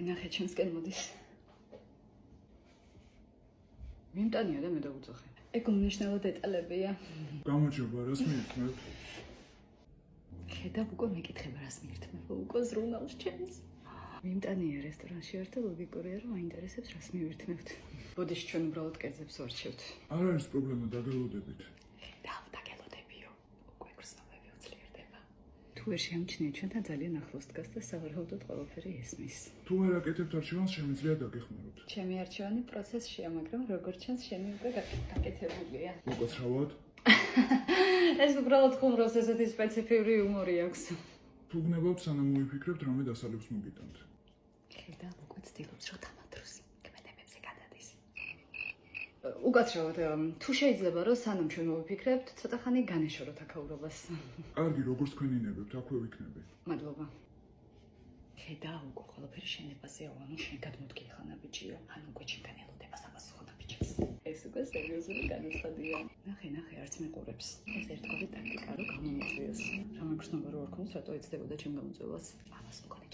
ნახე ჩემსკენ მოდის. მიმტანია და მე დავუძახე. ეგ უმნიშვნელო დეტალებია. გამარჯობა, რას მიირთმევ? ხედავ უკვე მეკითხება რას მიირთმევ, უკვე ზრუნავს ჩემს. მიმტანია რესტორანში ვარ და ლოგიკურია რომ აინტერესებს რას მივირთმევთ. ბოდიში ჩვენ უბრალოდ კერძებს ვარჩევთ. არ არის პრობლემა, დაგელოდებით. დაგელოდებიო. უკვე გრძნობები უძლიერდება. თუ ვერ შემჩნიე ჩვენთან ძალიან ახლოს დგას და სავარაუდოდ ყველაფერი ესმის. თუ ვერ აკეთებთ არჩევანს, შემიძლია დაგეხმაროთ. ჩემი არჩევანი პროცესშია, მაგრამ როგორც ჩანს, შენი უკვე გაკეთებულია. უკაცრავად? ეს უბრალოდ ხუმრობს ესეთი სპეციფიური იუმორი აქვს. თუ გნებავთ, სანამ მოიფიქრებთ, რამე დასალევს მოგიტანთ. ხედავ, უკვე ცდილობს რომ დამადროს. კმედებებზე გადადის. უკაცრავად, თუ შეიძლება რომ სანამ ჩვენ მოვიფიქრებთ, ცოტა ხანი განეშოროთ აქაურობას. კარგი, როგორც თქვენი ნებებთ, აქვე ვიქნები. მადლობა. ხედავ, უკვე ყველაფერი შენებაზეა, ანუ შენ გადმოდგე ხანა ბიჭიო, ანუ უკვე ჩემგან ელოდება საპასუხო ბიჭებს. ეს უკვე სერიოზული განაცხადია. ნახე, არც მეყურებს. ეს ერთგვარი ტაქტიკა რომ გამომიწვიოს. რა მეგრძნობა რო არ ქონდეს, რატო ეცდებოდა ჩემ გამოწვევას? ამას მქონე